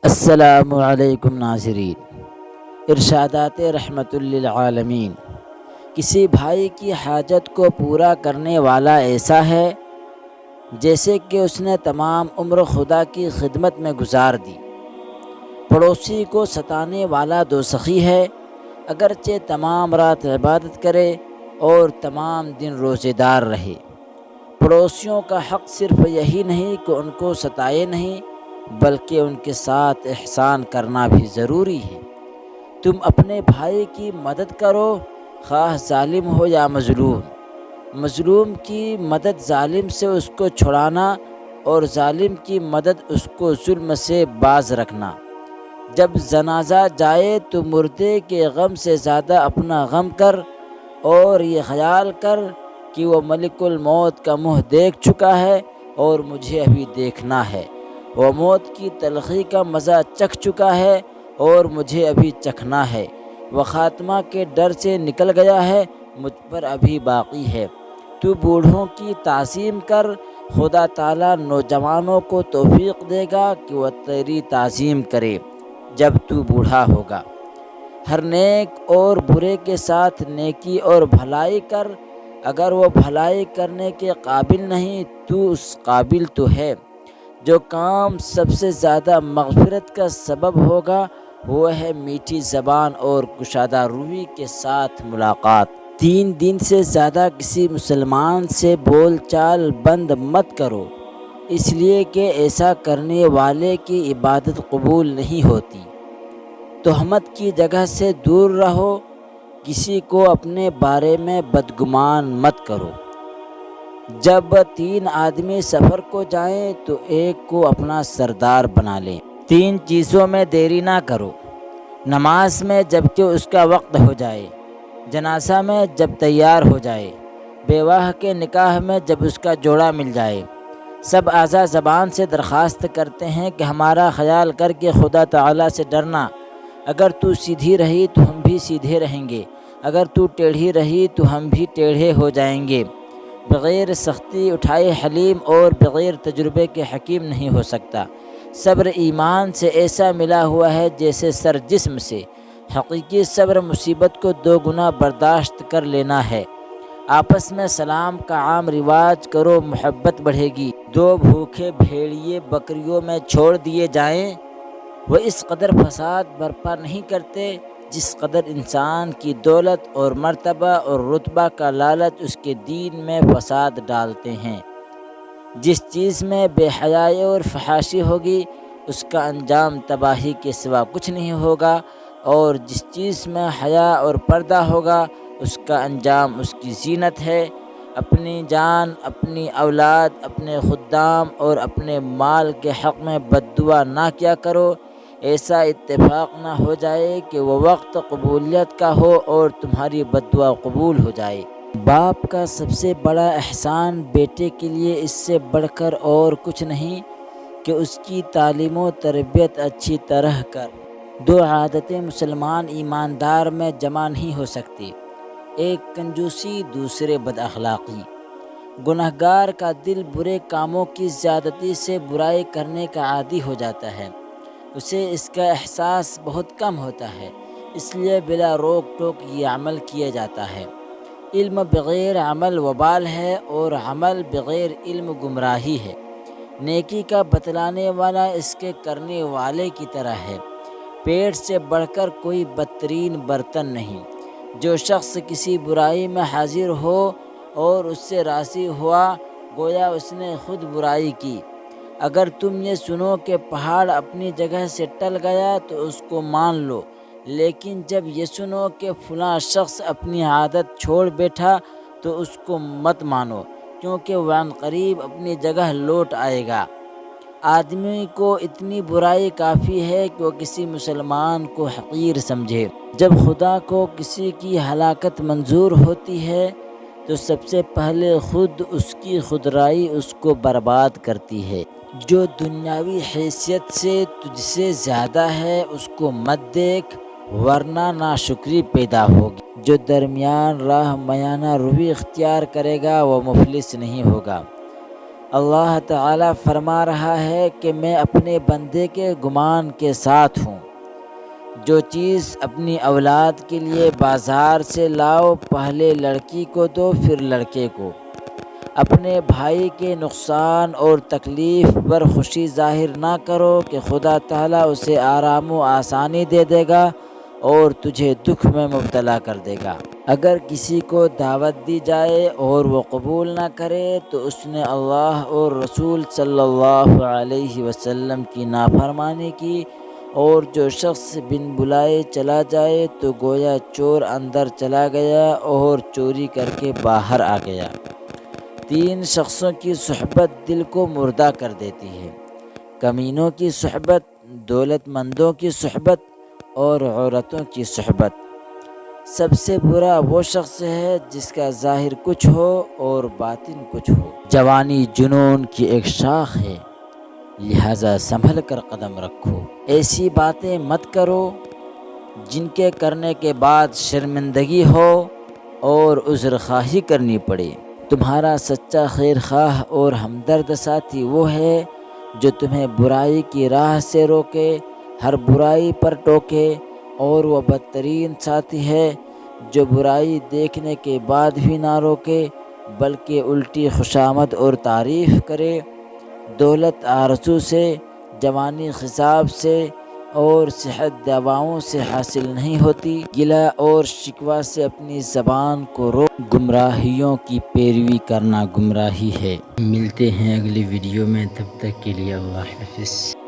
السلام علیکم ناظرین، ارشادات رحمت للعالمین۔ کسی بھائی کی حاجت کو پورا کرنے والا ایسا ہے جیسے کہ اس نے تمام عمر خدا کی خدمت میں گزار دی۔ پڑوسی کو ستانے والا دوزخی ہے، اگرچہ تمام رات عبادت کرے اور تمام دن روزے دار رہے۔ پڑوسیوں کا حق صرف یہی نہیں کہ ان کو ستائے نہیں، بلکہ ان کے ساتھ احسان کرنا بھی ضروری ہے۔ تم اپنے بھائی کی مدد کرو، خواہ ظالم ہو یا مظلوم۔ مظلوم کی مدد ظالم سے اس کو چھڑانا، اور ظالم کی مدد اس کو ظلم سے باز رکھنا۔ جب جنازہ جائے تو مردے کے غم سے زیادہ اپنا غم کر، اور یہ خیال کر کہ وہ ملک الموت کا منہ دیکھ چکا ہے اور مجھے ابھی دیکھنا ہے۔ وہ موت کی تلخی کا مزہ چکھ چکا ہے اور مجھے ابھی چکھنا ہے۔ وہ خاتمہ کے ڈر سے نکل گیا ہے، مجھ پر ابھی باقی ہے۔ تو بوڑھوں کی تعظیم کر، خدا تعالیٰ نوجوانوں کو توفیق دے گا کہ وہ تیری تعظیم کرے جب تو بوڑھا ہوگا۔ ہر نیک اور برے کے ساتھ نیکی اور بھلائی کر، اگر وہ بھلائی کرنے کے قابل نہیں تو اس قابل تو ہے۔ جو کام سب سے زیادہ مغفرت کا سبب ہوگا وہ ہے میٹھی زبان اور کشادہ روی کے ساتھ ملاقات۔ 3 دن سے زیادہ کسی مسلمان سے بول چال بند مت کرو، اس لیے کہ ایسا کرنے والے کی عبادت قبول نہیں ہوتی۔ تہمت کی جگہ سے دور رہو، کسی کو اپنے بارے میں بدگمان مت کرو۔ جب 3 آدمی سفر کو جائیں تو ایک کو اپنا سردار بنا لیں۔ 3 چیزوں میں دیری نہ کرو: نماز میں جب کہ اس کا وقت ہو جائے، جنازہ میں جب تیار ہو جائے، بیواہ کے نکاح میں جب اس کا جوڑا مل جائے۔ سب اعضاء زبان سے درخواست کرتے ہیں کہ ہمارا خیال کر کے خدا تعالیٰ سے ڈرنا۔ اگر تو سیدھی رہی تو ہم بھی سیدھے رہیں گے، اگر تو ٹیڑھی رہی تو ہم بھی ٹیڑھے ہو جائیں گے۔ بغیر سختی اٹھائے حلیم اور بغیر تجربے کے حکیم نہیں ہو سکتا۔ صبر ایمان سے ایسا ملا ہوا ہے جیسے سر جسم سے۔ حقیقی صبر مصیبت کو 2 گنا برداشت کر لینا ہے۔ آپس میں سلام کا عام رواج کرو، محبت بڑھے گی۔ 2 بھوکے بھیڑیے بکریوں میں چھوڑ دیے جائیں، وہ اس قدر فساد برپا نہیں کرتے جس قدر انسان کی دولت اور مرتبہ اور رتبہ کا لالچ اس کے دین میں فساد ڈالتے ہیں۔ جس چیز میں بے حیائی اور فحاشی ہوگی اس کا انجام تباہی کے سوا کچھ نہیں ہوگا، اور جس چیز میں حیا اور پردہ ہوگا اس کا انجام اس کی زینت ہے۔ اپنی جان، اپنی اولاد، اپنے خدام اور اپنے مال کے حق میں بد دعا نہ کیا کرو، ایسا اتفاق نہ ہو جائے کہ وہ وقت قبولیت کا ہو اور تمہاری بد دعا قبول ہو جائے۔ باپ کا سب سے بڑا احسان بیٹے کے لیے اس سے بڑھ کر اور کچھ نہیں کہ اس کی تعلیم و تربیت اچھی طرح کر۔ 2 عادتیں مسلمان ایماندار میں جمع نہیں ہو سکتی: ایک کنجوسی، دوسرے بد اخلاقی۔ گنہگار کا دل برے کاموں کی زیادتی سے برائی کرنے کا عادی ہو جاتا ہے، اسے اس کا احساس بہت کم ہوتا ہے، اس لیے بلا روک ٹوک یہ عمل کیا جاتا ہے۔ علم بغیر عمل وبال ہے، اور عمل بغیر علم گمراہی ہے۔ نیکی کا بتلانے والا اس کے کرنے والے کی طرح ہے۔ پیٹ سے بڑھ کر کوئی بدترین برتن نہیں۔ جو شخص کسی برائی میں حاضر ہو اور اس سے راضی ہوا، گویا اس نے خود برائی کی۔ اگر تم یہ سنو کہ پہاڑ اپنی جگہ سے ٹل گیا تو اس کو مان لو، لیکن جب یہ سنو کہ فلاں شخص اپنی عادت چھوڑ بیٹھا تو اس کو مت مانو، کیونکہ وہ عنقریب اپنی جگہ لوٹ آئے گا۔ آدمی کو اتنی برائی کافی ہے کہ وہ کسی مسلمان کو حقیر سمجھے۔ جب خدا کو کسی کی ہلاکت منظور ہوتی ہے تو سب سے پہلے خود اس کی خودرائی اس کو برباد کرتی ہے۔ جو دنیاوی حیثیت سے تجھ سے زیادہ ہے اس کو مت دیکھ، ورنہ ناشکری پیدا ہوگی۔ جو درمیان راہ میانہ روی اختیار کرے گا وہ مفلس نہیں ہوگا۔ اللہ تعالیٰ فرما رہا ہے کہ میں اپنے بندے کے گمان کے ساتھ ہوں۔ جو چیز اپنی اولاد کے لیے بازار سے لاؤ، پہلے لڑکی کو دو پھر لڑکے کو۔ اپنے بھائی کے نقصان اور تکلیف پر خوشی ظاہر نہ کرو کہ خدا تعالیٰ اسے آرام و آسانی دے دے گا اور تجھے دکھ میں مبتلا کر دے گا۔ اگر کسی کو دعوت دی جائے اور وہ قبول نہ کرے تو اس نے اللہ اور رسول صلی اللہ علیہ وسلم کی نافرمانی کی، اور جو شخص بن بلائے چلا جائے تو گویا چور اندر چلا گیا اور چوری کر کے باہر آ گیا۔ 3 شخصوں کی صحبت دل کو مردہ کر دیتی ہے: کمینوں کی صحبت، دولت مندوں کی صحبت اور عورتوں کی صحبت۔ سب سے برا وہ شخص ہے جس کا ظاہر کچھ ہو اور باطن کچھ ہو۔ جوانی جنون کی ایک شاخ ہے، لہذا سنبھل کر قدم رکھو۔ ایسی باتیں مت کرو جن کے کرنے کے بعد شرمندگی ہو اور عذر خواہی کرنی پڑے۔ تمہارا سچا خیر خواہ اور ہمدرد ساتھی وہ ہے جو تمہیں برائی کی راہ سے روکے، ہر برائی پر ٹوکے، اور وہ بدترین ساتھی ہے جو برائی دیکھنے کے بعد بھی نہ روکے بلکہ الٹی خوشامد اور تعریف کرے۔ دولت آرزو سے، جوانی خصاب سے اور صحت دواؤں سے حاصل نہیں ہوتی۔ گلہ اور شکوہ سے اپنی زبان کو روک۔ گمراہیوں کی پیروی کرنا گمراہی ہے۔ ملتے ہیں اگلی ویڈیو میں، تب تک کے لیے اللہ حافظ۔